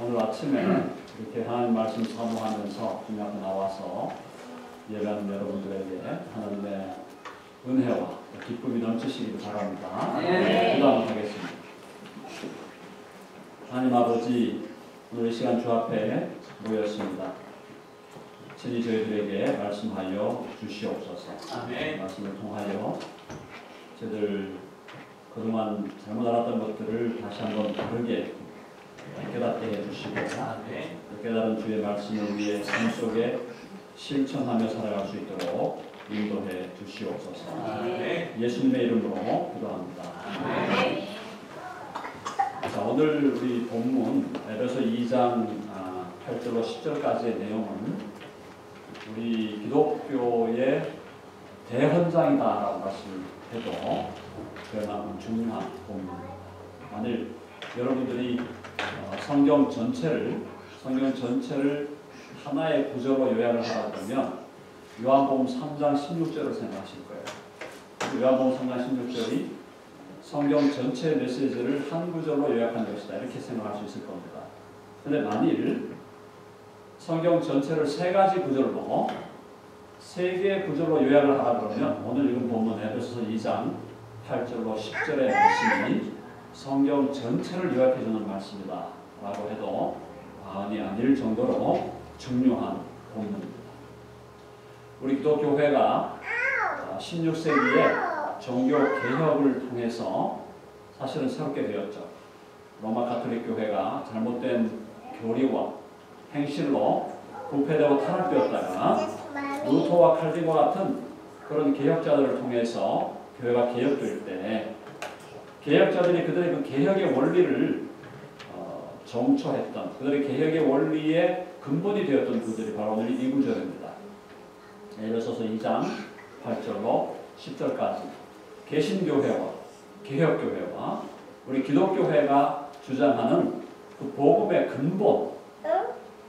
오늘 아침에 이렇게 하나님 말씀 사모하면서 주님 앞에 나와서 예배하는 여러분들에게 하나님의 은혜와 기쁨이 넘치시길 바랍니다. 기도하겠습니다. 하나님 아버지, 오늘 이 시간 주 앞에 모였습니다. 친히 저희들에게 말씀하여 주시옵소서. 아멘. 말씀을 통하여 저희들 그동안 잘못 알았던 것들을 다시 한번 바르게 깨닫게 해주시고, 깨달은 주의 말씀을 위해 삶 속에 실천하며 살아갈 수 있도록 인도해 주시옵소서. 예수님의 이름으로 기도합니다. 자, 오늘 우리 본문 에베소 2장 8절로 10절까지의 내용은 우리 기독교의 대헌장이다라고 말씀해도 그만큼 중요한 본문. 만일 여러분들이 성경 전체를 하나의 구절로 요약을 하다 보면 요한복음 3장 16절을 생각하실 거예요. 요한복음 3장 16절이 성경 전체의 메시지를 한 구절로 요약한 것이다, 이렇게 생각할 수 있을 겁니다. 그런데 만일 성경 전체를 세 가지 구절로, 세 개의 구절로 요약을 하라 그러면 오늘 읽은 본문 에베소서 2장 8절로 10절의 말씀이 성경 전체를 요약해주는 말씀이다 라고 해도 과언이 아닐 정도로 중요한 본문입니다. 우리 기독교회가 16세기에 종교개혁을 통해서 사실은 새롭게 되었죠. 로마 가톨릭 교회가 잘못된 교리와 행실로 부패되고 타락되었다가 루터와 칼빈과 같은 그런 개혁자들을 통해서 교회가 개혁될 때 개혁자들이 그들의 그 개혁의 원리를 정초했던, 그들의 개혁의 원리의 근본이 되었던 그들이 바로 오늘 이 구절입니다. 에베소서 2장 8절로 10절까지 개신교회와 개혁교회와 우리 기독교회가 주장하는 그 복음의 근본,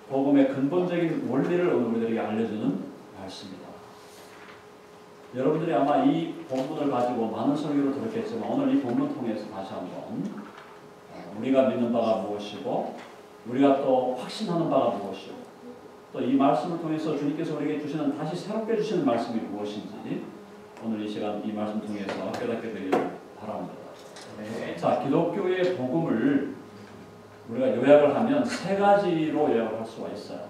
복음의 근본적인 원리를 오늘 우리들에게 알려주는 말씀입니다. 여러분들이 아마 이 본문을 가지고 많은 설교를 들었겠지만 오늘 이 본문 통해서 다시 한번 우리가 믿는 바가 무엇이고 우리가 또 확신하는 바가 무엇이고 또 이 말씀을 통해서 주님께서 우리에게 주시는, 다시 새롭게 주시는 말씀이 무엇인지 오늘 이 시간 이 말씀 통해서 깨닫게 되기를 바랍니다. 자, 기독교의 복음을 우리가 요약을 하면 세 가지로 요약을 할 수가 있어요.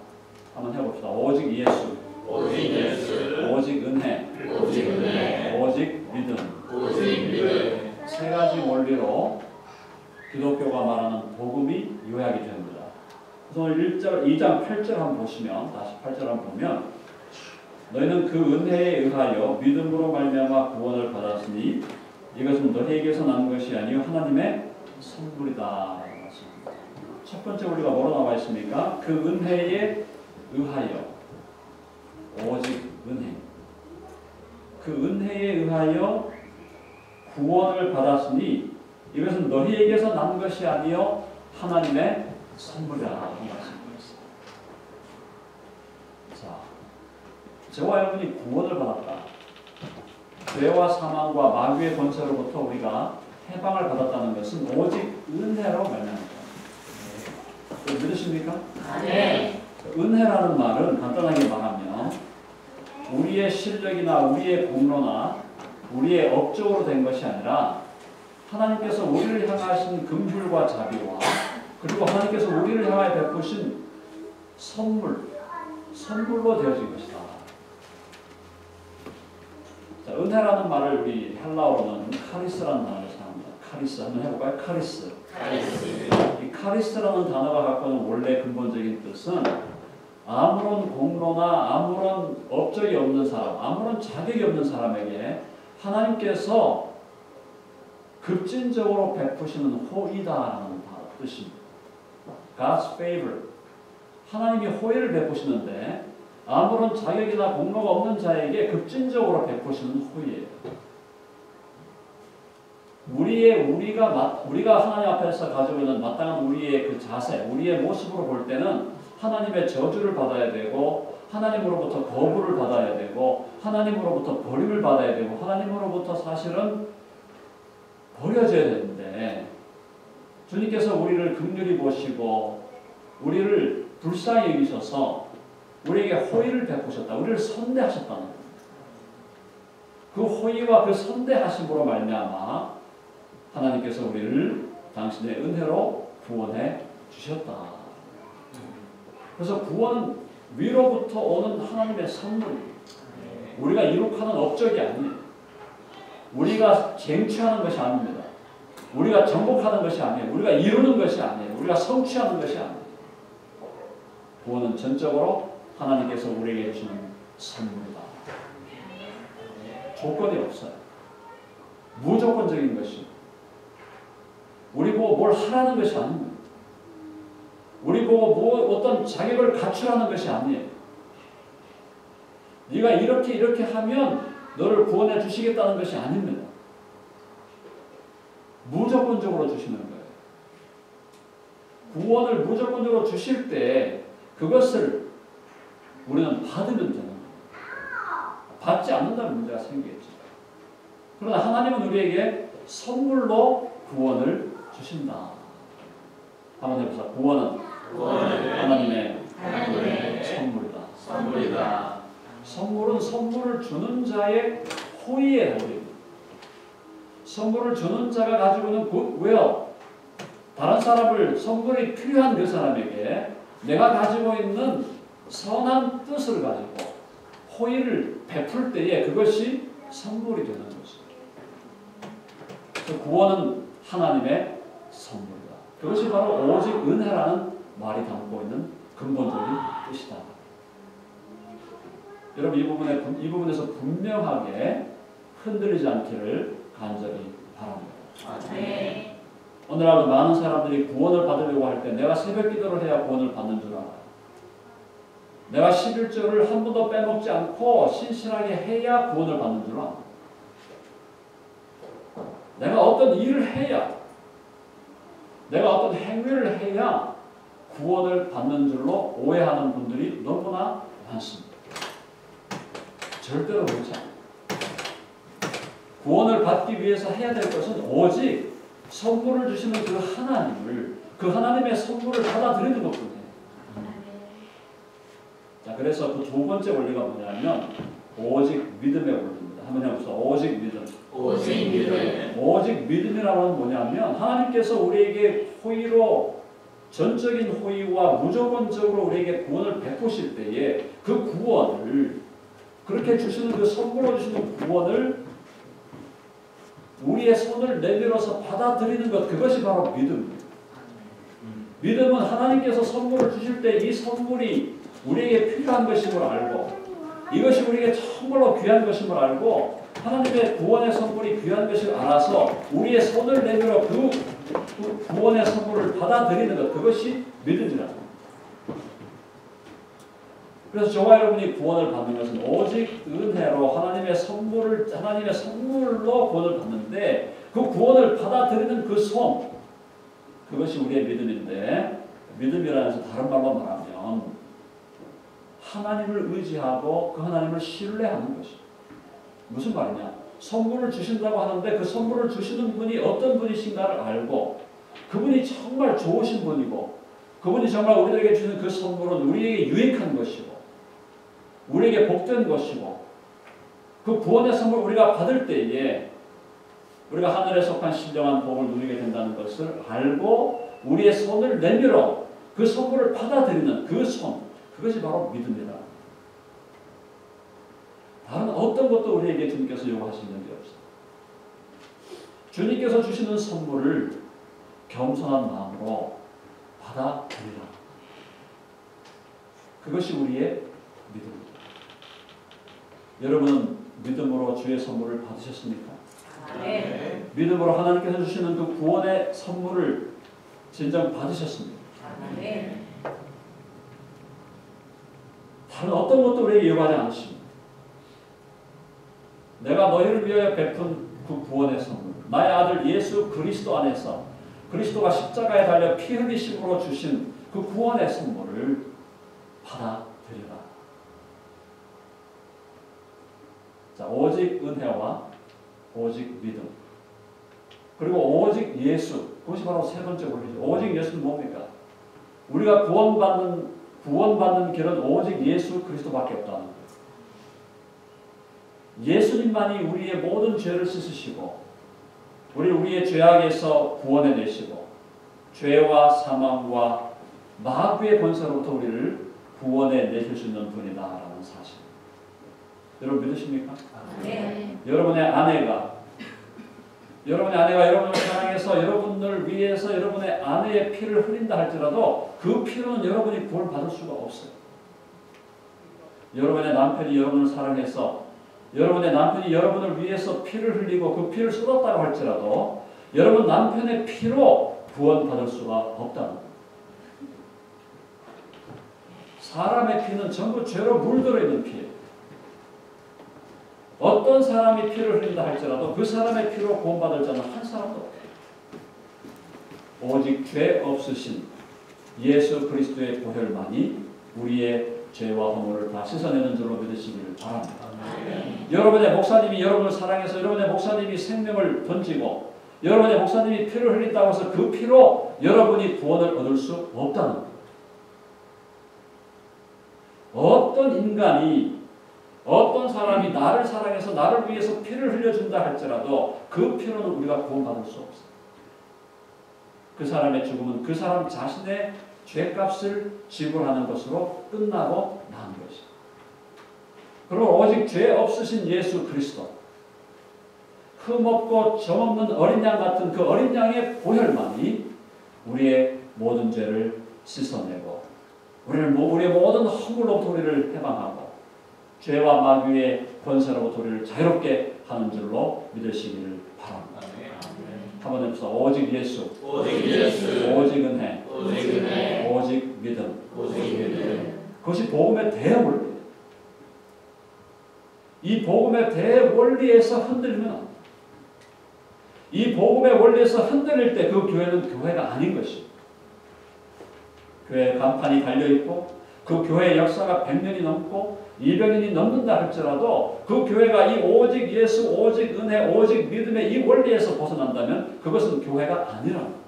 한번 해봅시다. 오직 예수, 오직 은혜, 오직 믿음. 세 가지 원리로 기독교가 말하는 복음이 요약이 됩니다. 그래서 오늘 2장 8절 한번 보시면, 다시 8절 한번 보면, 너희는 그 은혜에 의하여 믿음으로 말미암아 구원을 받았으니 이것은 너희에게서 난 것이 아니요 하나님의 선물이다. 첫 번째 우리가 뭐로 나와 있습니까? 그 은혜에 의하여, 오직 은혜. 그 은혜에 의하여 구원을 받았으니 이것은 너희에게서 난 것이 아니요 하나님의 선물이라고 말씀드렸습니다. 자, 저와 여러분이 구원을 받았다. 죄와 사망과 마귀의 권세로부터 우리가 해방을 받았다는 것은 오직 은혜로 말미암았다. 믿으십니까? 네. 은혜라는 말은 간단하게 말하면 우리의 실력이나 우리의 공로나 우리의 업적으로 된 것이 아니라 하나님께서 우리를 향하신 긍휼과 자비와 그리고 하나님께서 우리를 향하여 베푸신 선물로 되어진 것이다. 자, 은혜라는 말을 우리 헬라어로는 카리스라는 단어를 사용합니다. 카리스 한번 해볼까요? 카리스. 이 카리스라는 단어가 갖고 있는 원래 근본적인 뜻은 아무런 공로나 아무런 업적이 없는 사람, 아무런 자격이 없는 사람에게 하나님께서 급진적으로 베푸시는 호의다라는 뜻입니다. God's favor. 하나님이 호의를 베푸시는데 아무런 자격이나 공로가 없는 자에게 급진적으로 베푸시는 호의예요. 우리가 하나님 앞에서 가지고 있는 마땅한 우리의 그 자세, 우리의 모습으로 볼 때는 하나님의 저주를 받아야 되고 하나님으로부터 거부를 받아야 되고 하나님으로부터 버림을 받아야 되고 하나님으로부터 사실은 버려져야 되는데 주님께서 우리를 긍휼히 보시고 우리를 불쌍히 여기셔서 우리에게 호의를 베푸셨다. 우리를 선대하셨다는 거예요. 그 호의와 그 선대하심으로 말미암아 하나님께서 우리를 당신의 은혜로 구원해 주셨다. 그래서 구원은 위로부터 오는 하나님의 선물입니다. 우리가 이룩하는 업적이 아니에요. 우리가 쟁취하는 것이 아닙니다. 우리가 정복하는 것이 아니에요. 우리가 이루는 것이 아니에요. 우리가 성취하는 것이 아니에요. 구원은 전적으로 하나님께서 우리에게 주시는 선물이다. 조건이 없어요. 무조건적인 것이. 우리 보고 뭘 하라는 것이 아닙니다. 우리 보고 어떤 자격을 갖추라는 것이 아니에요. 네가 이렇게 하면 너를 구원해 주시겠다는 것이 아닙니다. 무조건적으로 주시는 거예요. 구원을 무조건적으로 주실 때 그것을 우리는 받으면 되는 거예요. 받지 않는다는 문제가 생기겠죠. 그러나 하나님은 우리에게 선물로 구원을 주신다. 한번 해보자. 구원은 하나님의 선물이다. 선물은 선물을 주는 자의 호의의 도리입니다. 선물을 주는 자가 가지고 있는 굿will, 다른 사람을 선물이 필요한 그 사람에게 내가 가지고 있는 선한 뜻을 가지고 호의를 베풀 때에 그것이 선물이 되는 것입니다. 그래서 구원은 하나님의 선물이다. 그것이 바로 오직 은혜라는 말이 담고 있는 근본적인 뜻이다. 여러분 이 부분에서 분명하게 흔들리지 않기를 간절히 바랍니다. 네. 오늘 하루 많은 사람들이 구원을 받으려고 할 때 내가 새벽 기도를 해야 구원을 받는 줄 알아요. 내가 11조를 한 번도 빼먹지 않고 신실하게 해야 구원을 받는 줄 알아요. 내가 어떤 일을 해야, 내가 어떤 행위를 해야 구원을 받는 줄로 오해하는 분들이 너무나 많습니다. 절대로 그렇지 않아요. 구원을 받기 위해서 해야 될 것은 오직 선물을 주시는 그 하나님의 선물을 받아들이는 것뿐이에요. 자, 그래서 그 두 번째 원리가 뭐냐면 오직 믿음의 원리입니다. 한번 해봅시다. 오직 믿음. 오직 믿음이라는 건 뭐냐면 하나님께서 우리에게 호의로 전적인 호의와 무조건적으로 우리에게 구원을 베푸실 때에 그 구원을 그렇게 주시는 그 선물로 주시는 구원을 우리의 손을 내밀어서 받아들이는 것, 그것이 바로 믿음입니다. 믿음은 하나님께서 선물을 주실 때 이 선물이 우리에게 필요한 것임을 알고 이것이 우리에게 정말로 귀한 것임을 알고 하나님의 구원의 선물이 귀한 것을 알아서 우리의 손을 내밀어 그 구원의 선물을 받아들이는 것, 그것이 믿음이라는 겁니다. 그래서 저와 여러분이 구원을 받는 것은 오직 은혜로 하나님의 선물로 구원을 받는데 그 구원을 받아들이는 그 손, 그것이 우리의 믿음인데 믿음이라는 것은 다른 말로 말하면 하나님을 의지하고 그 하나님을 신뢰하는 것이죠. 무슨 말이냐? 선물을 주신다고 하는데 그 선물을 주시는 분이 어떤 분이신가를 알고 그분이 정말 좋으신 분이고 그분이 정말 우리에게 주는 그 선물은 우리에게 유익한 것이고 우리에게 복된 것이고 그 구원의 선물 우리가 받을 때에 우리가 하늘에 속한 신령한 복을 누리게 된다는 것을 알고 우리의 손을 내밀어 그 선물을 받아들이는 그 손, 그것이 바로 믿음이다. 다른 어떤 것도 우리에게 주님께서 요구하시는 게 없어요. 주님께서 주시는 선물을 겸손한 마음으로 받아들이라. 그것이 우리의 믿음입니다. 여러분은 믿음으로 주의 선물을 받으셨습니까? 네. 믿음으로 하나님께서 주시는 그 구원의 선물을 진정 받으셨습니까? 네. 다른 어떤 것도 우리에게 요구하지 않으십니다. 내가 너희를 위하여 베푼 그 구원의 선물, 나의 아들 예수 그리스도 안에서 그리스도가 십자가에 달려 피 흘리심으로 주신 그 구원의 선물을 받아들여라. 자, 오직 은혜와 오직 믿음, 그리고 오직 예수, 그것이 바로 세 번째 원리죠. 오직 예수는 뭡니까? 우리가 구원받는 길은 오직 예수 그리스도밖에 없다는 거예요. 예수님만이 우리의 모든 죄를 씻으시고 우리의 죄악에서 구원해내시고 죄와 사망과 마귀의 권세로부터 우리를 구원해내실 수 있는 분이다라는 사실. 여러분 믿으십니까? 네. 여러분의 아내가 여러분을 사랑해서 여러분을 위해서 여러분의 아내의 피를 흘린다 할지라도 그 피로는 여러분이 구원받을 수가 없어요. 여러분의 남편이 여러분을 사랑해서 여러분의 남편이 여러분을 위해서 피를 흘리고 그 피를 쏟았다고 할지라도 여러분 남편의 피로 구원받을 수가 없다는 거예요. 사람의 피는 전부 죄로 물들어 있는 피예요. 어떤 사람이 피를 흘린다 할지라도 그 사람의 피로 구원받을 자는 한 사람도 없어요. 오직 죄 없으신 예수 그리스도의 보혈만이 우리의 죄와 허물을 다 씻어내는 줄로 믿으시기를 바랍니다. 여러분의 목사님이 여러분을 사랑해서 여러분의 목사님이 생명을 던지고 여러분의 목사님이 피를 흘린다고 해서 그 피로 여러분이 구원을 얻을 수 없다는 거예요. 어떤 인간이 어떤 사람이 나를 사랑해서 나를 위해서 피를 흘려준다 할지라도 그 피로는 우리가 구원받을 수 없어요. 그 사람의 죽음은 그 사람 자신의 죄값을 지불하는 것으로 끝나고 난 것이죠. 그리고 오직 죄 없으신 예수 그리스도, 흠없고 점없는 어린 양 같은 그 어린 양의 보혈만이 우리의 모든 죄를 씻어내고 우리의 모든 허물로부터 우리를 해방하고 죄와 마귀의 권세로부터 우리를 자유롭게 하는 줄로 믿으시기를 바랍니다. 한번 해봅시다. 오직 예수, 오직 은혜, 오직 믿음. 그것이 복음의 대원리. 이 복음의 대원리에서 흔들리면 안 됩니다. 이 복음의 원리에서 흔들릴 때 그 교회는 교회가 아닌 것이에요. 교회 간판이 달려있고 그 교회의 역사가 100년이 넘고 200년이 넘는다 할지라도 그 교회가 이 오직 예수, 오직 은혜, 오직 믿음의 이 원리에서 벗어난다면 그것은 교회가 아니라는 거예요.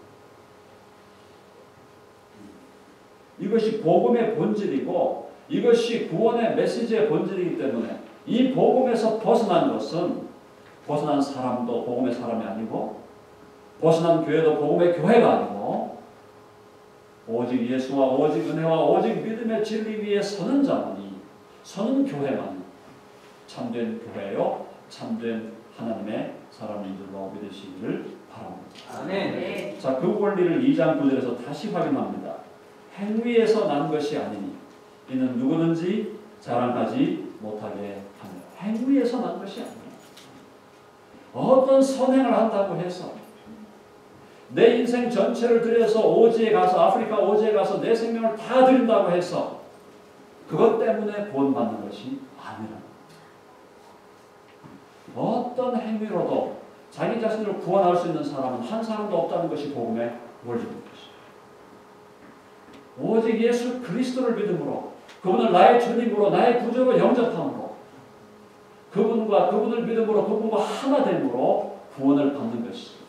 이것이 복음의 본질이고 이것이 구원의 메시지의 본질이기 때문에 이 복음에서 벗어난 것은 벗어난 사람도 복음의 사람이 아니고 벗어난 교회도 복음의 교회가 아니고 오직 예수와 오직 은혜와 오직 믿음의 진리 위에 서는 자만이 서는 교회만 참된 교회요 참된 하나님의 사람인 줄로 믿으시기를 바랍니다. 아멘. 자, 그 원리를 2장 9절에서 다시 확인합니다. 행위에서 난 것이 아니니 이는 누구든지 자랑하지 못하게 하며 행위에서 난 것이 아니니 어떤 선행을 한다고 해서 내 인생 전체를 들여서 오지에 가서 아프리카 오지에 가서 내 생명을 다 드린다고 해서 그것 때문에 구원받는 것이 아니라 어떤 행위로도 자기 자신을 구원할 수 있는 사람은 한 사람도 없다는 것이 복음의 원리입니다. 오직 예수 그리스도를 믿음으로 그분을 나의 주님으로 나의 구주로 영접함으로 그분을 믿음으로 그분과 하나 됨으로 구원을 받는 것이죠.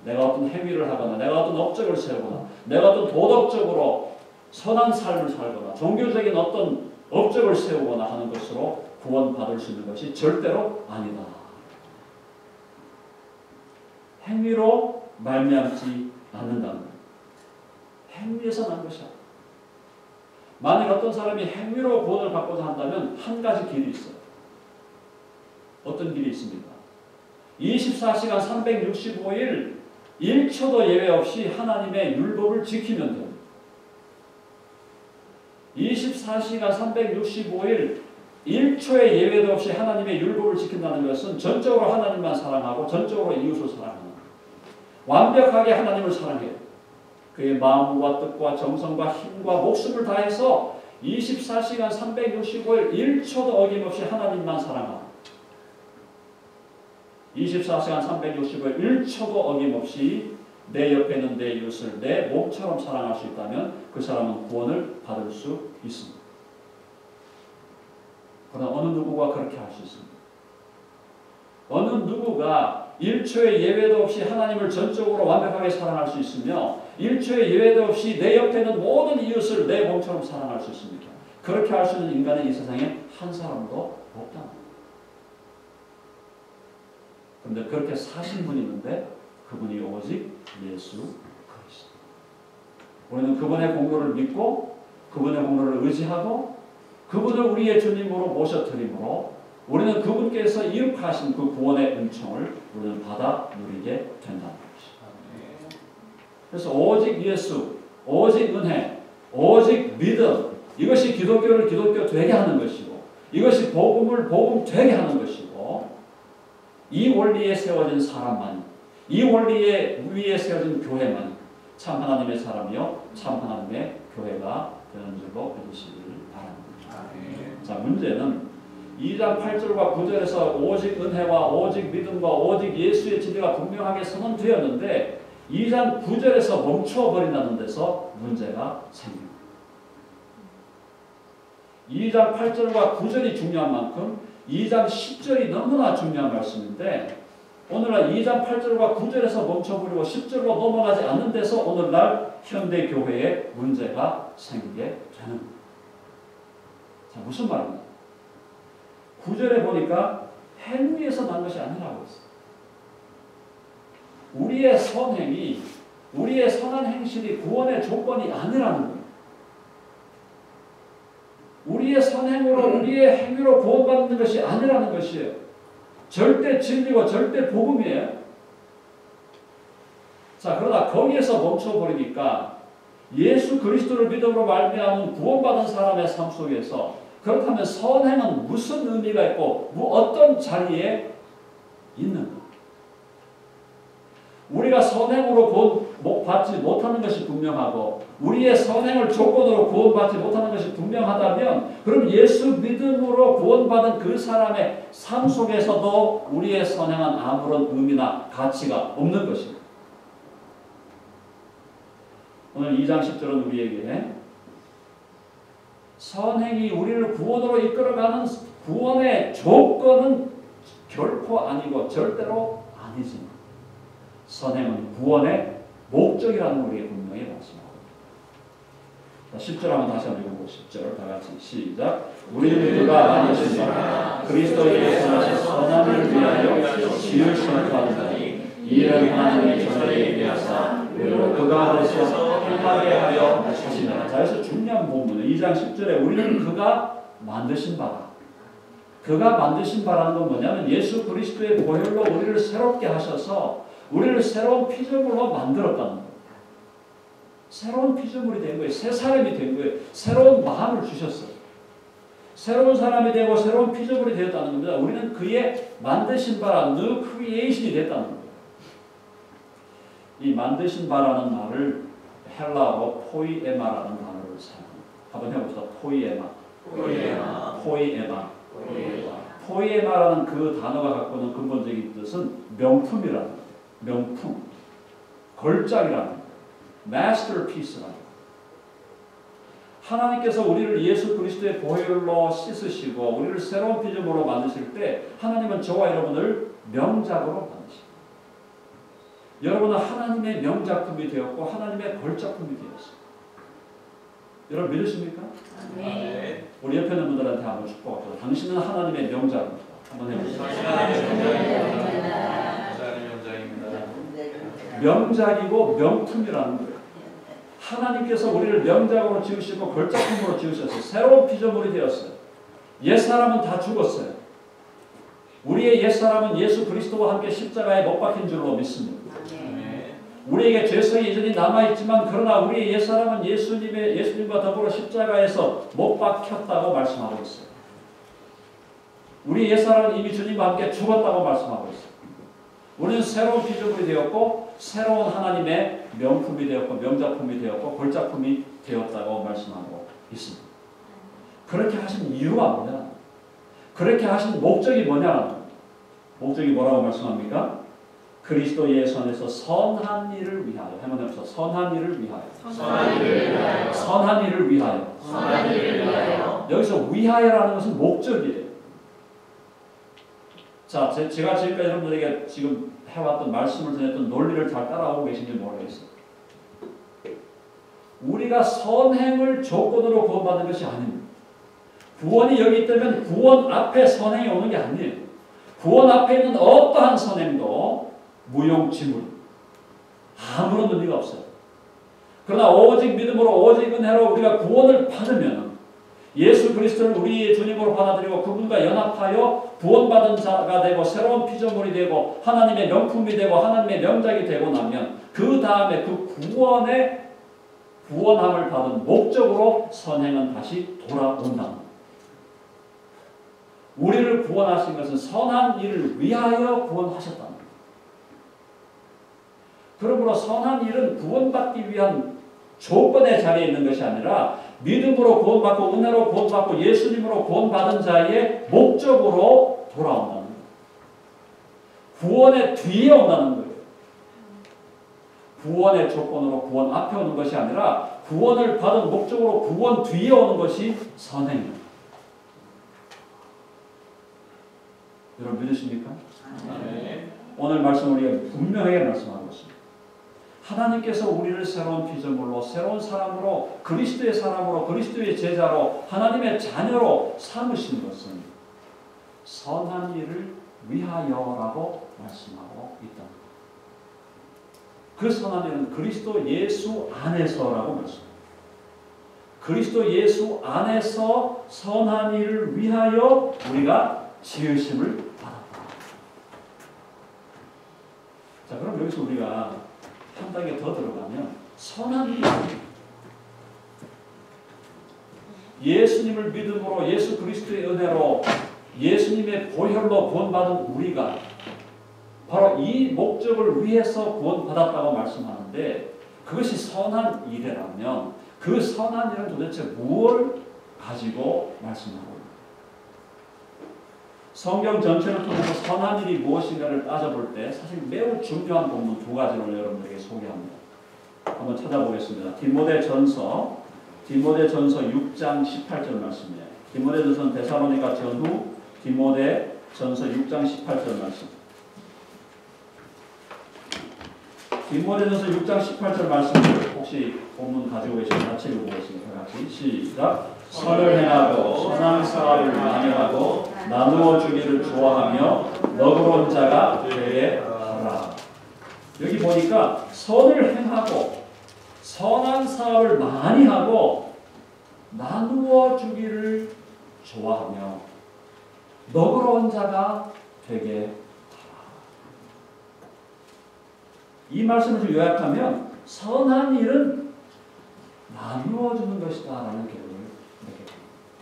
내가 어떤 행위를 하거나 내가 어떤 업적을 세우거나 내가 어떤 도덕적으로 선한 삶을 살거나 종교적인 어떤 업적을 세우거나 하는 것으로 구원받을 수 있는 것이 절대로 아니다. 행위로 말미암지 않는다는 것. 행위에서 난 것이야. 만약 어떤 사람이 행위로 구원을 받고자 한다면 한 가지 길이 있어요. 어떤 길이 있습니까? 24시간 365일 1초도 예외 없이 하나님의 율법을 지키면 됩니다. 24시간 365일 1초의 예외도 없이 하나님의 율법을 지킨다는 것은 전적으로 하나님만 사랑하고 전적으로 이웃을 사랑하는 거예요. 완벽하게 하나님을 사랑해요. 그의 마음과 뜻과 정성과 힘과 목숨을 다해서 24시간 365일 1초도 어김없이 하나님만 사랑하고 24시간 365일 1초도 어김없이 내 옆에 있는 내 이웃을 내 몸처럼 사랑할 수 있다면 그 사람은 구원을 받을 수 있습니다. 그러나 어느 누구가 그렇게 할 수 있습니다. 어느 누구가 1초의 예외도 없이 하나님을 전적으로 완벽하게 사랑할 수 있으며 일초의 예외도 없이 내 옆에 있는 모든 이웃을 내 몸처럼 사랑할 수 있습니까? 그렇게 할 수 있는 인간은 이 세상에 한 사람도 없다. 그런데 그렇게 사신 분이 있는데 그분이 오직 예수 그리스도. 우리는 그분의 공로를 믿고 그분의 공로를 의지하고 그분을 우리의 주님으로 모셔드림으로 우리는 그분께서 이룩하신 그 구원의 은총을 우리는 받아 누리게 된다는 것이죠. 그래서 오직 예수, 오직 은혜, 오직 믿음, 이것이 기독교를 기독교 되게 하는 것이고 이것이 복음을 복음 되게 하는 것이고 이 원리에 세워진 사람만, 이 원리에 위에 세워진 교회만 참 하나님의 사람이요 참 하나님의 교회가 되는 줄로 믿으시길 바랍니다. 자, 문제는 2장 8절과 9절에서 오직 은혜와 오직 믿음과 오직 예수의 진리가 분명하게 선언되었는데 2장 9절에서 멈춰버린다는 데서 문제가 생깁니다. 2장 8절과 9절이 중요한 만큼 2장 10절이 너무나 중요한 말씀인데 오늘날 2장 8절과 9절에서 멈춰버리고 10절로 넘어가지 않는 데서 오늘날 현대 교회에 문제가 생기게 되는 겁니다. 자, 무슨 말입니까? 9절에 보니까 행위에서 난 것이 아니라고 했어요. 우리의 선행이, 우리의 선한 행실이 구원의 조건이 아니라는 거예요. 우리의 선행으로, 우리의 행위로 구원받는 것이 아니라는 것이에요. 절대 진리고 절대 복음이에요. 자, 그러나 거기에서 멈춰버리니까 예수 그리스도를 믿음으로 말미암은 구원받은 사람의 삶 속에서 그렇다면 선행은 무슨 의미가 있고 어떤 자리에 있는가? 우리가 선행으로 구원받지 못하는 것이 분명하고 우리의 선행을 조건으로 구원받지 못하는 것이 분명하다면 그럼 예수 믿음으로 구원받은 그 사람의 삶 속에서도 우리의 선행은 아무런 의미나 가치가 없는 것입니다. 오늘 2장 10절은 우리에게 선행이 우리를 구원으로 이끌어가는 구원의 조건은 결코 아니고 절대로 아니지만 선행은 구원의 목적이라는 우리에게 분명히 말씀합니다. 10절 한번 다시 한번 읽어보고 10절 다 같이 시작. 우리는 그가 만드신 바 그리스도 예수의 선한 일을 위하여 지으심을 받으니 이를 하나님이 저에게 위하사 우리로 그가 안에서 행하게 하여 하시니라. 자, 그래서 중요한 본문은 2장 10절에 우리는 그가 만드신 바다. 그가 만드신 바라는 건 뭐냐면 예수 그리스도의 보혈로 우리를 새롭게 하셔서 우리를 새로운 피조물로 만들었다는 거예요. 새로운 피조물이 된 거예요. 새 사람이 된 거예요. 새로운 마음을 주셨어요. 새로운 사람이 되고 새로운 피조물이 되었다는 겁니다. 우리는 그의 만드신 바라 new creation이 됐다는 거예요. 이 만드신 바라는 말을 헬라어로 포이에마라는 단어를 사용합니다. 한번 해봅시다. 포이에마라는 그 단어가 갖고 있는 근본적인 뜻은 명품이라는 거예요. 명품, 걸작이라는 거예요. masterpiece라는 거예요. 하나님께서 우리를 예수 그리스도의 보혈로 씻으시고 우리를 새로운 피조물로 만드실 때 하나님은 저와 여러분을 명작으로 만드십니다. 여러분은 하나님의 명작품이 되었고 하나님의 걸작품이 되었습니다. 여러분 믿으십니까? 네. 우리 옆에 있는 분들한테 한번 축복합시다. 당신은 하나님의 명작입니다. 한번 해보세요. 명작이고 명품이라는 거예요. 하나님께서 우리를 명작으로 지으시고 걸작품으로 지으셨어요. 새로운 피조물이 되었어요. 옛사람은 다 죽었어요. 우리의 옛사람은 예수 그리스도와 함께 십자가에 못 박힌 줄로 믿습니다. 우리에게 죄성이 여전히 남아있지만 그러나 우리의 옛사람은 예수님과 더불어 십자가에서 못 박혔다고 말씀하고 있어요. 우리 옛사람은 이미 주님과 함께 죽었다고 말씀하고 있어요. 우리는 새로운 피조물이 되었고 새로운 하나님의 명품이 되었고 명작품이 되었고 걸작품이 되었다고 말씀하고 있습니다. 그렇게 하신 이유가 뭐냐? 그렇게 하신 목적이 뭐냐? 목적이 뭐라고 말씀합니까? 그리스도 예수 안에서 선한 일을 위하여. 한번 해보세요. 선한 일을 위하여. 선한 일을 위하여. 여기서 위하여라는 것은 목적이에요. 자, 제가 지금까지 여러분들에게 지금 해왔던 말씀을 전했던 논리를 잘 따라오고 계신지 모르겠어요. 우리가 선행을 조건으로 구원받는 것이 아닙니다. 구원이 여기 있다면 구원 앞에 선행이 오는 게 아니에요. 구원 앞에 있는 어떠한 선행도 무용지물, 아무런 의미가 없어요. 그러나 오직 믿음으로 오직 은혜로 우리가 구원을 받으면 예수 그리스도를 우리의 주님으로 받아들이고 그분과 연합하여 구원받은 자가 되고 새로운 피조물이 되고 하나님의 명품이 되고 하나님의 명작이 되고 나면 그 다음에 그 구원함을 받은 목적으로 선행은 다시 돌아온다. 우리를 구원하신 것은 선한 일을 위하여 구원하셨다. 그러므로 선한 일은 구원받기 위한 조건의 자리에 있는 것이 아니라 믿음으로 구원받고 은혜로 구원받고 예수님으로 구원받은 자의 목적으로 돌아온다는 거예요. 구원의 뒤에 온다는 거예요. 구원의 조건으로 구원 앞에 오는 것이 아니라 구원을 받은 목적으로 구원 뒤에 오는 것이 선행입니다. 여러분 믿으십니까? 네. 오늘 말씀 우리가 분명하게 말씀하고 있습니다. 하나님께서 우리를 새로운 피조물로 새로운 사람으로 그리스도의 사람으로 그리스도의 제자로 하나님의 자녀로 삼으신 것은 선한 일을 위하여라고 말씀하고 있다. 그 선한 일은 그리스도 예수 안에서라고 말씀합니다. 그리스도 예수 안에서 선한 일을 위하여 우리가 지으심을 받았다. 자, 그럼 여기서 우리가 한 단계 더 들어가면 선한 일이 예수님을 믿음으로 예수 그리스도의 은혜로 예수님의 보혈로 구원받은 우리가 바로 이 목적을 위해서 구원받았다고 말씀하는데 그것이 선한 일이라면 그 선한 일은 도대체 무엇을 가지고 말씀하고 있습니까? 성경 전체를 통해서 선한 일이 무엇인가를 따져볼 때 사실 매우 중요한 본문 두 가지를 여러분들에게 소개합니다. 한번 찾아보겠습니다. 디모데전서 6장 18절 말씀이에요. 디모데전서는 데살로니가 전후 디모데전서 6장 18절 말씀. 디모데전서 6장 18절 말씀을 혹시 본문 가지고 계시면 같이 읽어보겠습니다. 같이 시작. 선을 행하고 선한 사업을 많이하고 나누어 주기를 좋아하며 너그러운 자가 되게 하라. 여기 보니까 선을 행하고 선한 사업을 많이 하고 나누어 주기를 좋아하며 너그러운 자가 되게 하라. 이 말씀을 좀 요약하면 선한 일은 나누어 주는 것이다 라는 결론을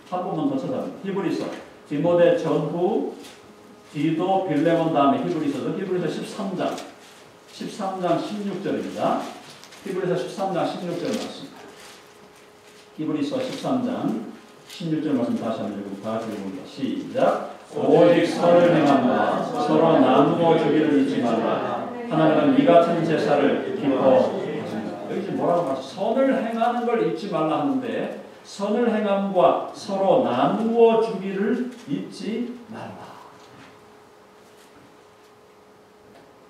한 번만 더 찾아봅니다. 히브리서, 디모데 전후, 디도, 빌레몬 다음에 히브리서 13장 16절입니다. 히브리서 13장 16절 말씀. 히브리서 13장 16절 말씀 다시 한번 읽어봅니다. 시작. 오직 선을 행함과 서로 나누어 주기를 잊지 말라. 하나님은 이 같은 제사를 기뻐하신다. 여기 뭐라고 말씀? 선을 행하는 걸 잊지 말라 하는데 선을 행함과 서로 나누어 주기를 잊지 말라.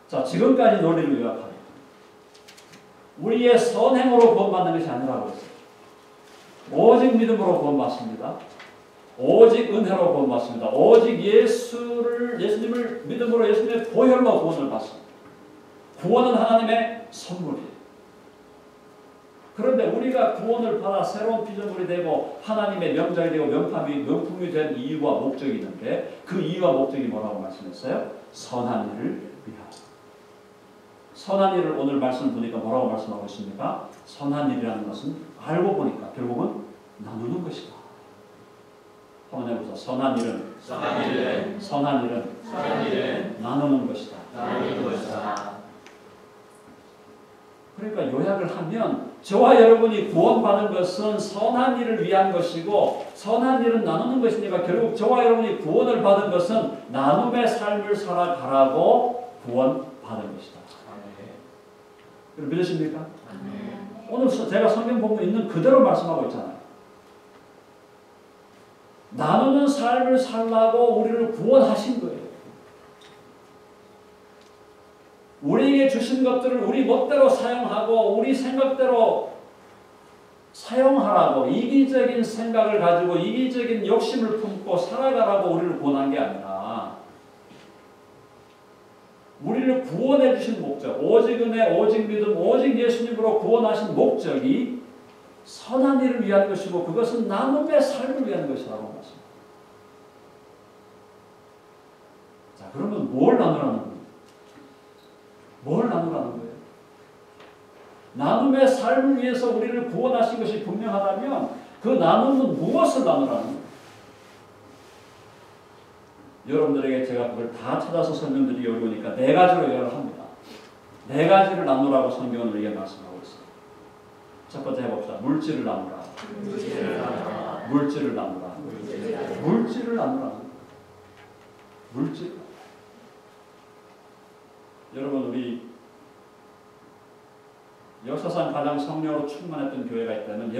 자, 지금까지 논리를 요약하면 우리의 선행으로 구원받는 것이 아니라고 했어요. 오직 믿음으로 구원받습니다. 오직 은혜로 구원받습니다. 오직 예수님을 믿음으로 예수님의 보혈로 구원을 받습니다. 구원은 하나님의 선물이에요. 그런데 우리가 구원을 받아 새로운 피조물이 되고 하나님의 명작이 되고 명품이 된 이유와 목적이 있는데 그 이유와 목적이 뭐라고 말씀했어요? 선한 일을 위하여. 선한 일을 오늘 말씀 보니까 뭐라고 말씀하고 있습니까? 선한 일이라는 것은 알고 보니까 결국은 나누는 것이다. 한번 해보자. 선한 일은 나누는 것이다. 그러니까 요약을 하면 저와 여러분이 구원받은 것은 선한 일을 위한 것이고 선한 일은 나누는 것이니까 결국 저와 여러분이 구원을 받은 것은 나눔의 삶을 살아가라고 구원받은 것이다. 믿으십니까? 오늘 제가 성경 본문 있는 그대로 말씀하고 있잖아요. 나누는 삶을 살라고 우리를 구원하신 거예요. 우리에게 주신 것들을 우리 멋대로 사용하고 우리 생각대로 사용하라고 이기적인 생각을 가지고 이기적인 욕심을 품고 살아가라고 우리를 권한 게 아니라 우리를 구원해 주신 목적, 오직 은혜, 오직 믿음, 오직 예수님으로 구원하신 목적이 선한 일을 위한 것이고 그것은 나눔의 삶을 위한 것이라고 말씀합니다. 자, 그러면 뭘 나누라는 거예요? 뭘 나누라는 거예요? 나눔의 삶을 위해서 우리를 구원하신 것이 분명하다면 그 나눔은 무엇을 나누라는 거예요? 여러분들에게 제가 그걸 다 찾아서 설명드리기 어려우니까 네 가지로 요약을 합니다. 네 가지를 나누라고 성경은 우리에게 말씀하고 있습니다. 첫 번째 해봅시다. 물질을 나누라. 물질을 나누라. 물질을 나누라. 물질. 여러분, 우리 역사상 가장 성령으로 충만했던 교회가 있다면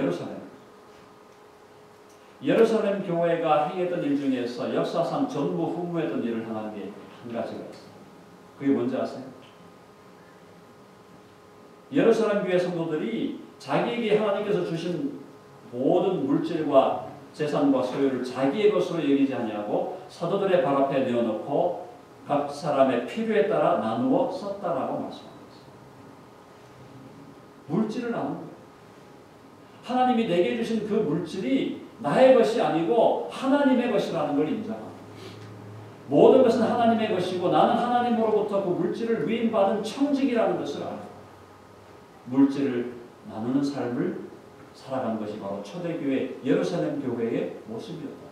예루살렘 교회가 행했던 일 중에서 역사상 전무후무했던 일을 행한 게 한 가지가 있어요. 그게 뭔지 아세요? 예루살렘 교회 성도들이 자기에게 하나님께서 주신 모든 물질과 재산과 소유를 자기의 것으로 여기지 아니하고 사도들의 발 앞에 내어놓고 각 사람의 필요에 따라 나누어 썼다라고 말씀합니다. 물질을 나누는 거예요. 하나님이 내게 주신 그 물질이 나의 것이 아니고 하나님의 것이라는 걸 인정합니다. 모든 것은 하나님의 것이고 나는 하나님으로부터 그 물질을 위임받은 청직이라는 것을 알고 물질을 나누는 삶을 살아가는 것이 바로 초대교회 예루살렘 교회의 모습이었다.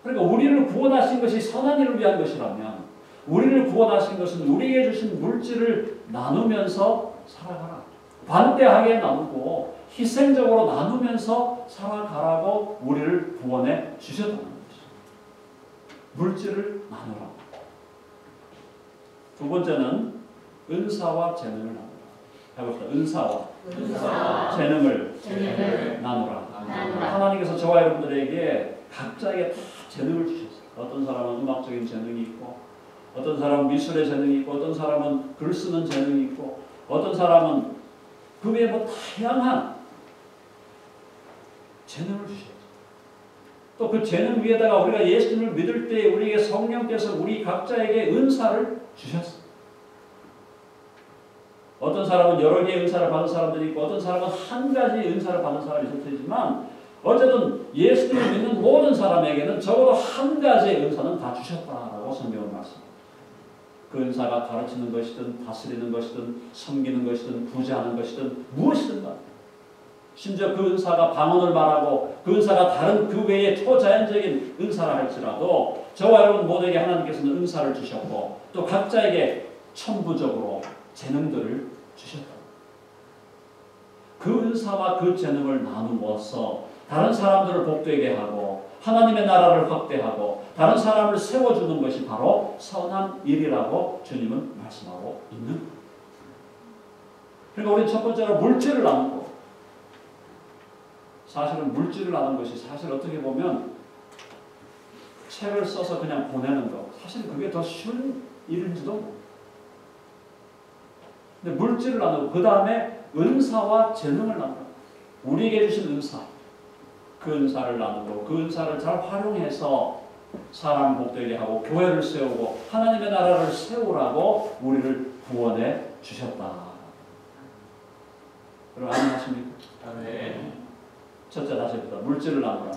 그러니까 우리를 구원하신 것이 선한 일을 위한 것이라면 우리를 구원하신 것은 우리에게 주신 물질을 나누면서 살아가라. 관대하게 나누고 희생적으로 나누면서 살아가라고 우리를 구원해 주셨다는 것이죠. 물질을 나누라. 두 번째는 은사와 재능을 나누라. 해봅시다. 은사와 재능을 나누라. 하나님께서 저와 여러분들에게 각자에게 다 재능을 주셨어요. 어떤 사람은 음악적인 재능이 있고 어떤 사람은 미술의 재능이 있고 어떤 사람은 글 쓰는 재능이 있고 어떤 사람은 그 외에 뭐 다양한 재능을 주셨어요. 또 그 재능 위에다가 우리가 예수님을 믿을 때 우리에게 성령께서 우리 각자에게 은사를 주셨어요. 어떤 사람은 여러 개의 은사를 받은 사람들이 있고 어떤 사람은 한 가지 은사를 받은 사람이 있을 테지만 어쨌든 예수님을 믿는 모든 사람에게는 적어도 한 가지의 은사는 다 주셨다라고 성경은 말씀합니다. 그 은사가 가르치는 것이든 다스리는 것이든 섬기는 것이든 구제하는 것이든 무엇이든 간에 심지어 그 은사가 방언을 말하고 그 은사가 다른 그 외에 초자연적인 은사라 할지라도 저와 여러분 모두에게 하나님께서는 은사를 주셨고 또 각자에게 천부적으로 재능들을 주셨다. 그 은사와 그 재능을 나누어서 다른 사람들을 복되게 하고 하나님의 나라를 확대하고 다른 사람을 세워주는 것이 바로 선한 일이라고 주님은 말씀하고 있는 거예요. 그러니까 우리는 첫 번째로 물질을 나누고 사실은 물질을 나누는 것이 사실 어떻게 보면 책을 써서 그냥 보내는 거 사실 그게 더 쉬운 일인지도 모릅니다. 근데 물질을 나누고 그 다음에 은사와 재능을 나누고 우리에게 주신 은사 그 은사를 나누고 그 은사를 잘 활용해서 사람 복되게 하고 교회를 세우고 하나님의 나라를 세우라고 우리를 구원해 주셨다. 여러분 아멘 하십니까? 아멘. 첫째 다시 해보자. 물질을 나누라.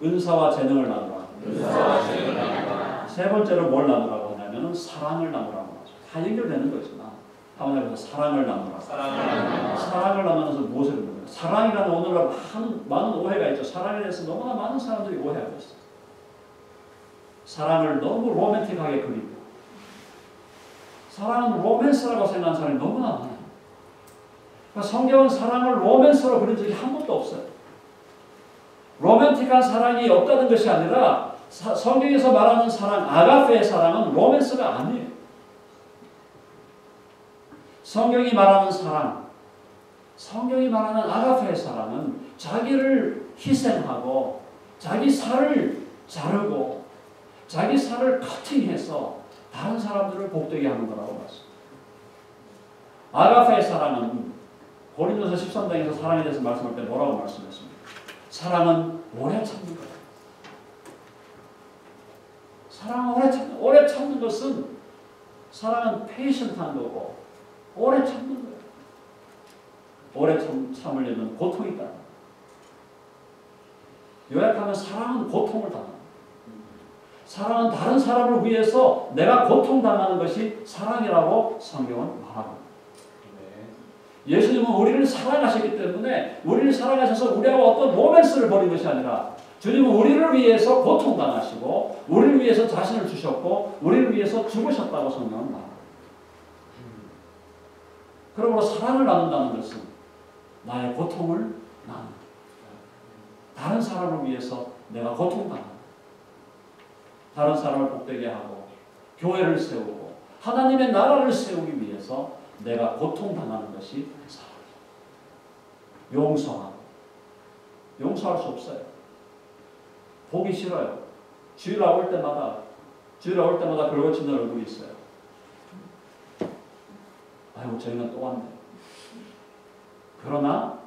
은사와 재능을 나누라. 세 번째로 뭘 나누라고 하냐면 사랑을 나누라고 하죠. 다 연결되는 거지만 한번 해보자. 사랑을 나누라. 사랑을 나누면서 무엇을 나누냐. 사랑이라는 오늘날 많은 오해가 있죠. 사랑에 대해서 너무나 많은 사람들이 오해하고 있어요. 사랑을 너무 로맨틱하게 그리고 사랑은 로맨스라고 생각하는 사람이 너무나 많아요. 그러니까 성경은 사랑을 로맨스로 그린 적이 한 번도 없어요. 로맨틱한 사랑이 없다는 것이 아니라 성경에서 말하는 사랑, 아가페의 사랑은 로맨스가 아니에요. 성경이 말하는 사랑, 성경이 말하는 아가페의 사랑은 자기를 희생하고 자기 살을 자르고 자기 살을 커팅해서 다른 사람들을 복되게 하는 거라고 봤습니다. 아가페의 사랑은 고린도서 13장에서 사랑에 대해서 말씀할 때 뭐라고 말씀했습니까? 사랑은 오래 참는 거예요. 사랑은 오래 참는 것은 사랑은 페이션트한 거고 오래 참는 거예요. 오래 참으려면 고통이 있다. 요약하면 사랑은 고통을 당합니다. 사랑은 다른 사람을 위해서 내가 고통당하는 것이 사랑이라고 성경은 말합니다. 예수님은 우리를 사랑하셨기 때문에 우리를 사랑하셔서 우리하고 어떤 로맨스를 벌인 것이 아니라 주님은 우리를 위해서 고통당하시고 우리를 위해서 자신을 주셨고 우리를 위해서 죽으셨다고 성경은 말합니다. 그러므로 사랑을 나눈다는 것은 나의 고통을 나눈다. 다른 사람을 위해서 내가 고통당한다. 다른 사람을 복되게 하고 교회를 세우고 하나님의 나라를 세우기 위해서 내가 고통당하는 것이 사랑이다. 용서하고 용서할 수 없어요. 보기 싫어요. 주일 올 때마다 긁어치는 얼굴이 있어요. 아이고 저희는 또 왔네. 그러나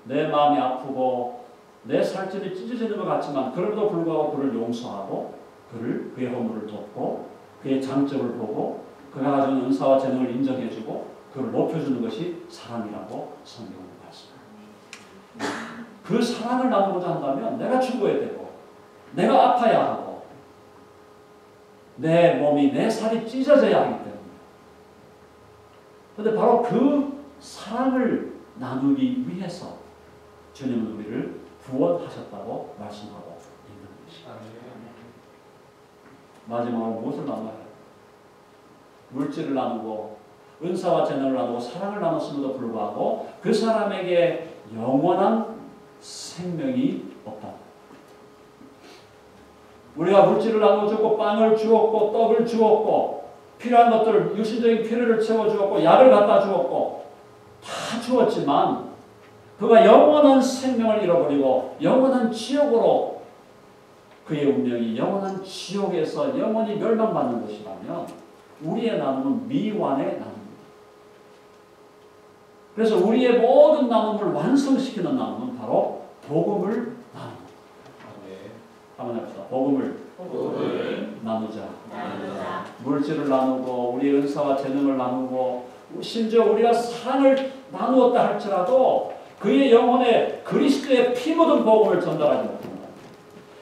내 마음이 아프고 내 살집이 찢어지는 것 같지만 그럼에도 불구하고 그를 용서하고 그의 허물을 돕고 그의 장점을 보고 그가 가진 은사와 재능을 인정해주고 그를 높여주는 것이 사랑이라고 성경은 말씀합니다. 그 사랑을 나누고자 한다면 내가 죽어야 되고 내가 아파야 하고 내 몸이 내 살이 찢어져야 하기 때문에 그런데 바로 그 사랑을 나누기 위해서 주님은 우리를 구원하셨다고 말씀하고 있는 것입니다. 마지막으로 무엇을 나눠야 해요? 물질을 나누고 은사와 재능을 나누고 사랑을 나눴음에도 불구하고 그 사람에게 영원한 생명이 없다. 우리가 물질을 나눠주고 빵을 주었고 떡을 주었고 필요한 것들 육신적인 필요를 채워주었고 약을 갖다 주었고 다 주었지만 그가 영원한 생명을 잃어버리고 영원한 지옥으로 그의 운명이 영원한 지옥에서 영원히 멸망받는 것이라면 우리의 나눔은 미완의 나눔입니다. 그래서 우리의 모든 나눔을 완성시키는 나눔은 바로 복음을 나눕니다. 한번 해봅시다. 복음을 나누자. 물질을 나누고 우리의 은사와 재능을 나누고 심지어 우리가 사랑을 나누었다 할지라도 그의 영혼에 그리스도의 피 묻은 복음을 전달하지 못합니다.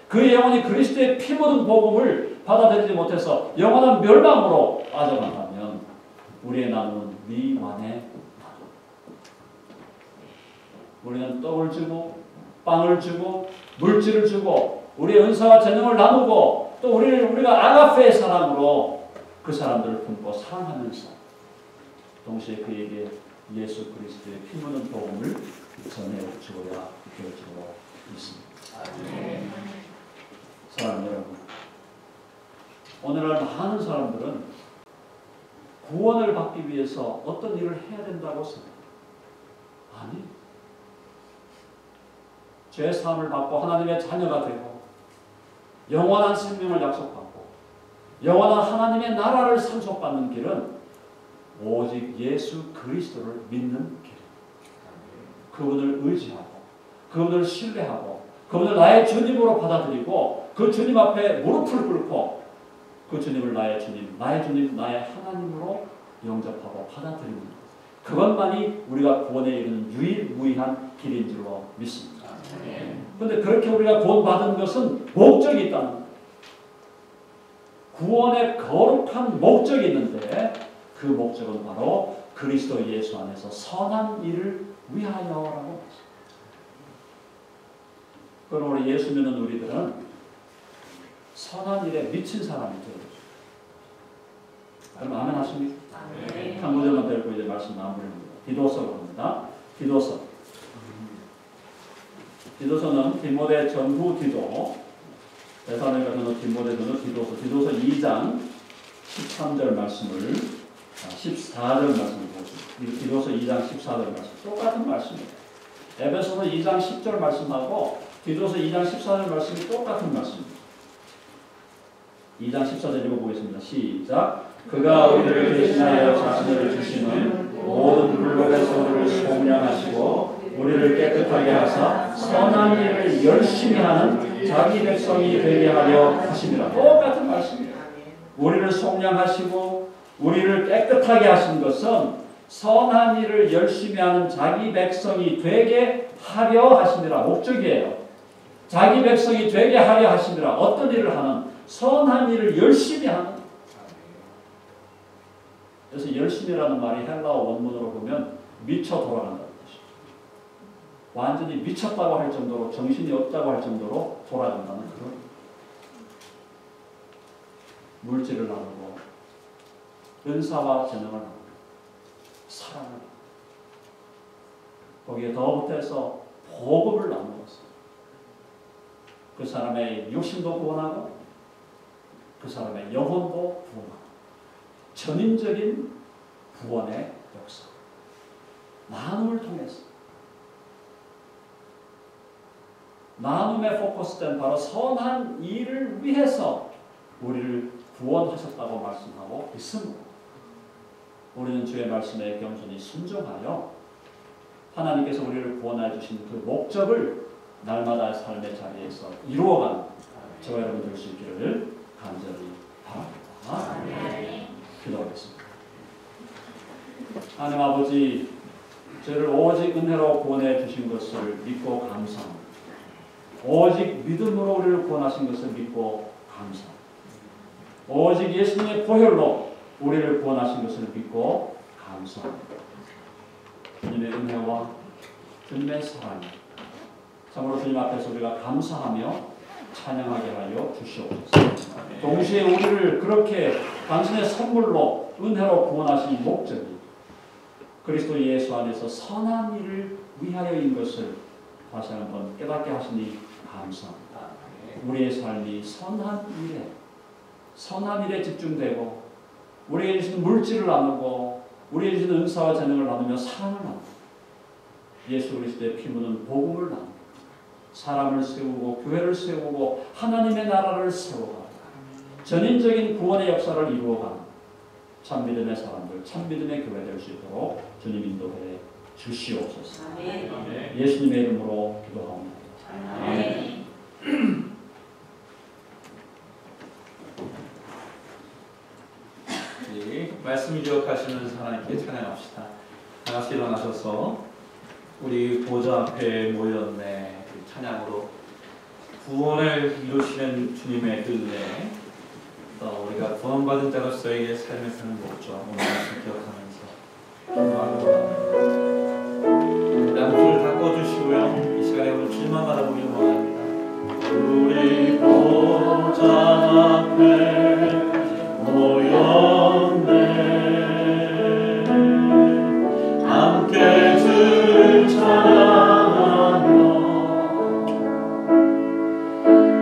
그의 영혼이 그리스도의 피 묻은 복음을 받아들이지 못해서 영원한 멸망으로 빠져간다면 우리의 나눔은 미완의 나눔. 우리는 떡을 주고 빵을 주고 물질을 주고 우리의 은사와 재능을 나누고 또 우리가 아가페의 사랑으로 그 사람들을 품고 사랑하면서 동시에 그에게 예수 그리스도의 피 묻은 복음을 전해주어야 되어지고 있습니다. 사랑하는 여러분, 오늘날 많은 사람들은 구원을 받기 위해서 어떤 일을 해야 된다고 생각합니다. 아니, 죄 사함을 받고 하나님의 자녀가 되고 영원한 생명을 약속받고 영원한 하나님의 나라를 상속받는 길은 오직 예수 그리스도를 믿는 길입니다. 그분을 의지하고 그분을 신뢰하고 그분을 나의 주님으로 받아들이고 그 주님 앞에 무릎을 꿇고 그 주님을 나의 주님, 나의 하나님으로 영접하고 받아들이는 것. 그것만이 우리가 구원에 이르는 유일무이한 길인 줄로 믿습니다. 그런데 그렇게 우리가 구원받은 것은 목적이 있다는 거예요. 구원의 거룩한 목적이 있는데 그 목적은 바로 그리스도 예수 안에서 선한 일을 위하여라고 했습니다. 그러므로 예수 믿는 우리들은 선한 일에 미친 사람이 되어야죠. 그럼 아멘 하십니까? 한 구절만 더 읽고 이제 말씀 마무리합니다. 디도서로 갑니다. 디도서는 디모데 전후 디도, 데살로니가 전후 디모데 전후 디도서 2장 13절 말씀을 14절 말씀을 보겠습니다. 디도서 2장 14절 말씀 똑같은 말씀입니다. 에베소서 2장 10절 말씀하고 디도서 2장 14절 말씀이 똑같은 말씀입니다. 2장 14절 읽어보겠습니다. 시작. 그가 우리를 대신하여 자신을 주시는 모든 불법의 소를 속량하시고 하심이라. 선한 일을 열심히 하는 자기 백성이 되게 하려 하심이라. 똑같은 말씀이에요. 우리를 속량하시고 우리를 깨끗하게 하신 것은 선한 일을 열심히 하는 자기 백성이 되게 하려 하심이라. 목적이에요. 자기 백성이 되게 하려 하심이라. 어떤 일을 하는? 선한 일을 열심히 하는. 그래서 열심이라는 말이 헬라어 원문으로 보면 미쳐 돌아간다는 것이죠. 완전히 미쳤다고 할 정도로, 정신이 없다고 할 정도로 돌아간다는 그런 물질을 나누고 은사와 재능을 나누고 사랑을 나누고 거기에 더 붙여서 복음을 나누었어요. 그 사람의 육신도 구원하고 그 사람의 영혼도 구원하고 전인적인 구원의 역사 나눔을 통해서 나눔에 포커스된 바로 선한 일을 위해서 우리를 구원하셨다고 말씀하고 있습니다. 우리는 주의 말씀에 겸손히 순종하여 하나님께서 우리를 구원해 주신 그 목적을 날마다 삶의 자리에서 이루어가는 저와 여러분 될 수 있기를 간절히 바랍니다. 기도하겠습니다. 하나님 아버지, 저를 오직 은혜로 구원해 주신 것을 믿고 감사합니다. 오직 믿음으로 우리를 구원하신 것을 믿고 감사합니다. 오직 예수님의 보혈로 우리를 구원하신 것을 믿고 감사합니다. 주님의 은혜와 주님의 사랑이 참으로 주님 앞에서 우리가 감사하며 찬양하게 하여 주시옵소서. 동시에 우리를 그렇게 당신의 선물로 은혜로 구원하신 목적이 그리스도 예수 안에서 선한 일을 위하여인 것을 다시 한번 깨닫게 하시니 감사합니다. 우리의 삶이 선한 일에 집중되고 우리에게 주신 물질을 나누고 우리에게 주신 은사와 재능을 나누며 사랑을 나누고 예수 그리스도의 피 묻은 복음을 나누고 사람을 세우고 교회를 세우고 하나님의 나라를 세워가고 전인적인 구원의 역사를 이루어가는 참믿음의 사람들, 참믿음의 교회 될 수 있도록 주님 인도해 주시옵소서. 아멘. 예수님의 이름으로 기도하옵니다. 아멘. 말씀 기억하시면서 하나님께 찬양합시다. 다 같이 일어나셔서 우리 보좌 앞에 모였네. 찬양으로 구원을 이루시는 주님의 그 은혜, 또 우리가 구원받은 자로서의 삶에 사는 목적, 오늘 말씀 기억하면서 lam프를 다 꺼주시고요. 이 시간에 오늘 주님만 바라보길 원합니다. 우리 보좌 앞에 모였네. 함께 주를 찬양하며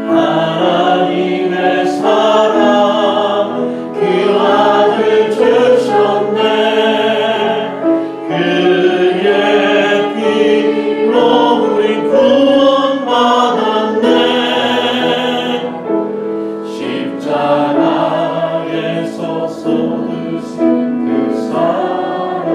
하나님의 사랑 그 아들 주셨네. 그의 피로 우리 구원받았네. 십자가에서 쏟으신 그 사랑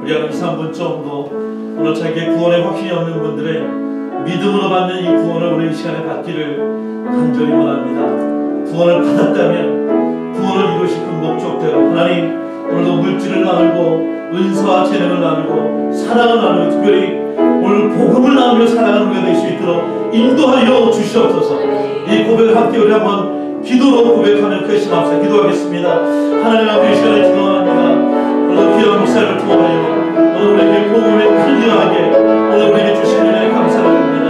우리 한 2, 3분 정도 오늘 자기의 구원의 확신이 없는 분들의 믿음으로 받는 이 구원을 오늘 이 시간에 받기를 간절히 원합니다. 구원을 받았다면 구원을 이루실 그 목적대로 하나님 오늘도 물질을 나누고 은사와 재능을 나누고 사랑을 나누고 특별히 오늘 복음을 나누며 살아가는 우리가 될 수 있도록 인도하여 주시옵소서. 이 고백을 함께 우리 한번 기도로 고백하며 결심합시다. 기도하겠습니다. 하나님 앞에 이 시간에 기도합니다. 오늘 귀한 목사를 통하여 오늘 우리에게 복음에 편리하게 오늘 우리에게 주신 은혜 감사를 드립니다.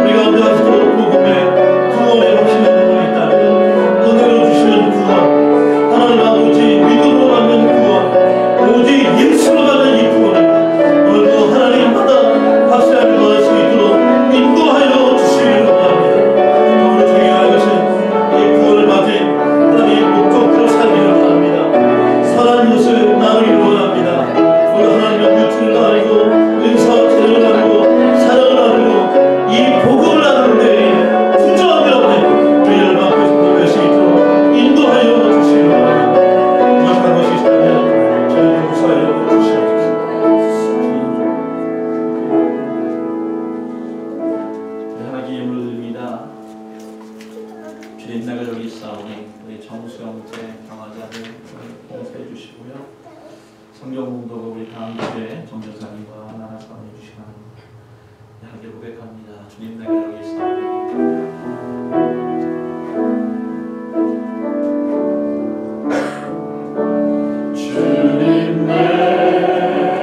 우리가 언제 가서도 복음에 구원에 확신하는 분이 있다면 은혜로 주시는 구원 하나님 아버지 믿음으로 받는 구원 오직 예수로 받는 이 구원을 오늘도 하나님마다 확실하게 받을 수 있도록 인도하여 주시기를 원합니다. 오늘 저희가 이것은 이 구원을 받은 하나님의 목적대로 살기를 원합니다. 선한 것을 나누기를 원합니다. 우리 하나님의 물질을 나누고 은사와 재능을 나누고 사랑을 나누고 이 복음을 나누는데 풍성한 가운데 우리를 맡고 보낼 수 있도록 인도하여 주시기를 원합니다. 부족한 것이 있다면 저희를 용서하여 주시옵소서. 하나님께 예물을 드립니다. 주님 나가 여기 있사오니 우리 정수 형제 강화자를 봉사해 주시고요. 성경 공독을 우리 다음 주에 정교사님과 나눠서 해주시기 바랍니다. 함께 고백합니다. 주님 나가 여기 있사오니 주님 내가 여기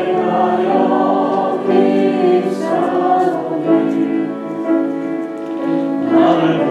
있사오니 나를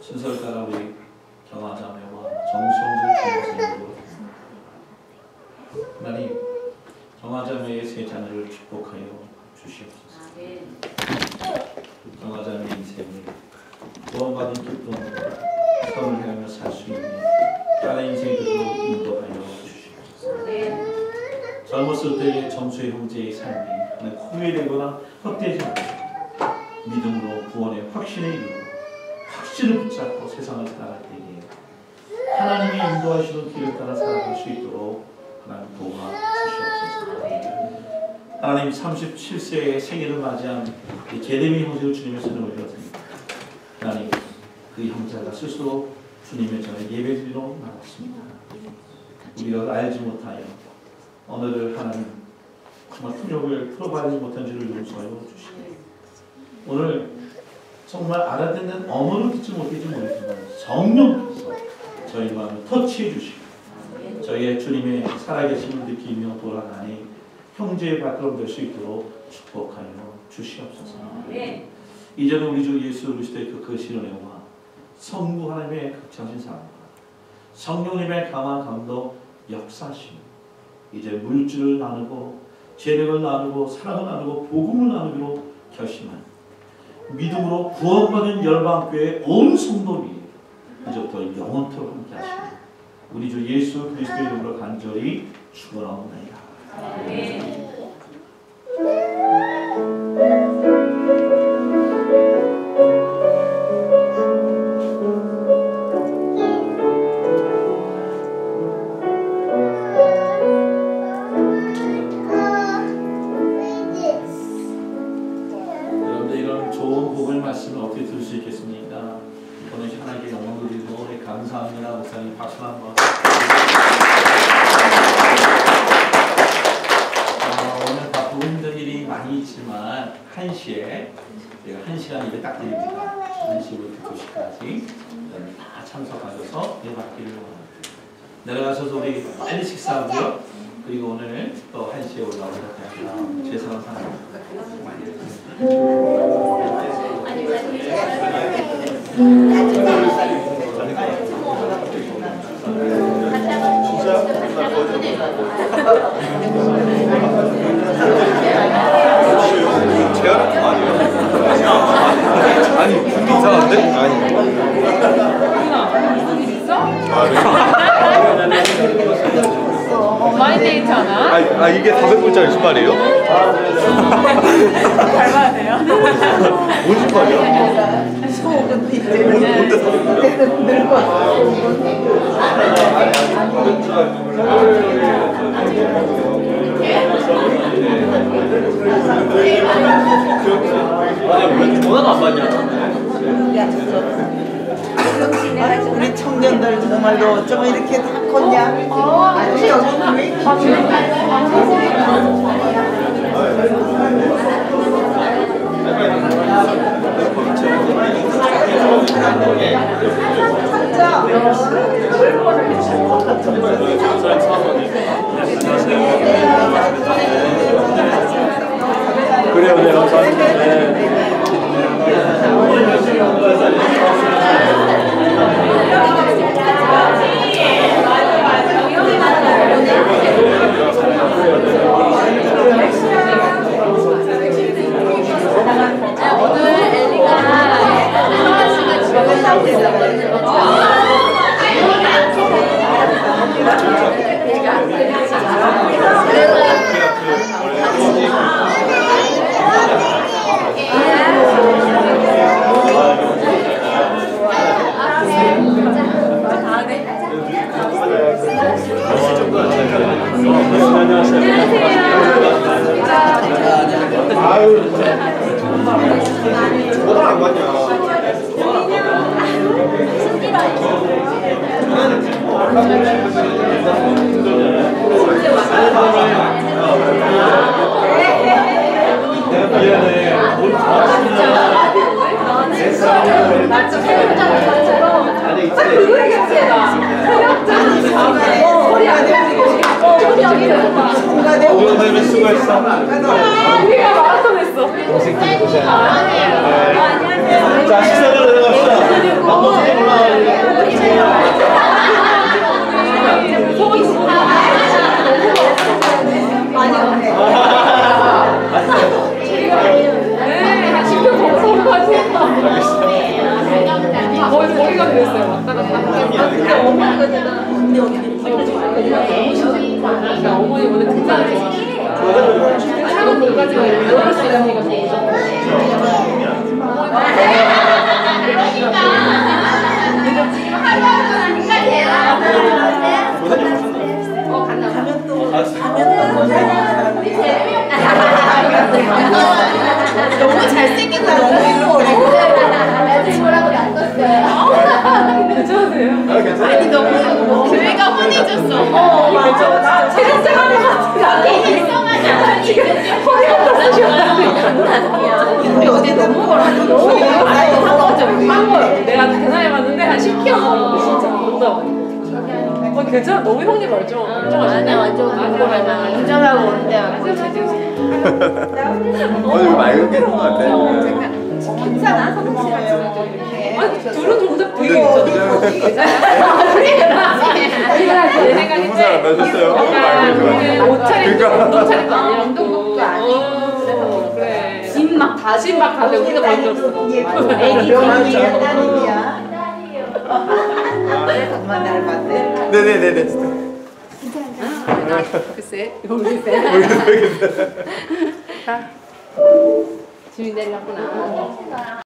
순서를 따라 우리 경화자매와 정수홍들 전도사님으로 하나님 경화자매의 세 자녀를 축복하여 주시옵소서. 경화자매 인생을 구원받은 기쁨으로 선을 행하며 살 수 있는 딸의 인생들로 인도하여 주시옵소서. 젊었을 때의 정수의 형제의 삶이 후회되거나 헛되지 않고 믿음으로 구원의 확신에 이르고 확신을 붙잡고 세상을 살아갈 때에 하나님이 인도하시는 길을 따라 살아갈 수 있도록 하나님 도와주시옵소서. 하나님 37세의 생일을 맞이한 제레미 형제를 주님의 손에 올렸습니다. 하나님 그 형제가 스스로 주님의 전에 예배드리러 나왔습니다. 우리가 알지 못하여 오늘을 하나님 정말 훈육을 풀어받지 못한 줄을 용서하여 주시고 오늘 정말 알아듣는 언어를 듣지 못할지 모르지만 성령께서 저희 마음을 터치해 주시고 저희의 주님의 살아계심을 느끼며 돌아가니 형제의 발걸음 될 수 있도록 축복하여 주시옵소서. 네. 이제는 우리 주 예수 그리스도의 그 거룩한 은혜와 성부 하나님의 극창신 사랑과 성령님의 강한 감독 역사심 이제 물질을 나누고 재능을 나누고 사랑을 나누고 복음을 나누기로 결심한 믿음으로 구원받은 열방교회의 온 성도들이 이제부터 영원토록 함께 하시고 우리 주 예수 그리스도의 이름으로 간절히 축원하옵나이다. 네. 여러분들 이런 좋은 복을 말씀을 어떻게 들을 수 있겠습니까? 오늘 하나님께 영광 드리고 감사합니다. 목사님 박수 한번. 오늘 바쁘고 힘든 일이 많이 있지만 1시에 제가 1시간 일을 딱 드립니다. 1시부터 2시까지 다 참석하셔서 예받기를 원합니다. 내려가셔서 우리 빨리 식사하고요. 그리고 오늘 또 1시에 올라오도록 합니다. 최선을 다합니다. 아니 분위 이상한데? 아니 무슨 일 있어? 많이 데이트 하나? 아 이게 400불짜리 신발이에요? 잘 봐야 돼요. 뭔 신발이야? 뭔데 400불이야? 아니 전화도 안 받냐? 우리 청년들 정말로 어쩌면 이렇게 다 컸냐? 아니 여기 왜 이렇게 그래요, 네, 감사합니다. 오늘 엘리가 성아 씨가 집에 살고 있었거든요. 아유 전화 안 받냐? 미안해. 오늘 수고했어. 우리가 마라톤 했어. 동생들이 고생. 자 식사를 내려갑시다. 밥먹고 머리가 그랬어요. 왔다 갔다. 근데 어머니가 대단한. 근데 어머니 오늘 등산을 했어. 차가 돌까지가 열을 수 있는 거가 너무 잘생긴 거 너무 일러버리고 괜찮으세요? 아니 너무 교회가 환해졌어. 맞아. 나 체력생활을 같이 지금 허리가 떨어지고 장난 아니야. 우리 어제 너무 걸었는데 내가 계산해봤는데 한 10kg 진짜 농담. 괜찮아. 너무 형님 말죠? 아니야 완전 궁금하다. 운전하고 오는데 뭐 제주시. 여기 맑은 게 있는 것 같아. 괜찮아 성국 씨랑 지금 좀 이렇게. 아니 둘은 정작 되게 네. 내 생각인데 나셨어요? 약간 옷차림도 그러니까. 운동차림도 아니라 운동복도 아니고 그래서 그래. 짐막 다 짐막 다 되고 우리가 만들었어. 애기 병원이야 딸이야. 그래서 엄마 날 봤대. 네네네네. 글쎄 모르겠어요. 지민 내려갔구나.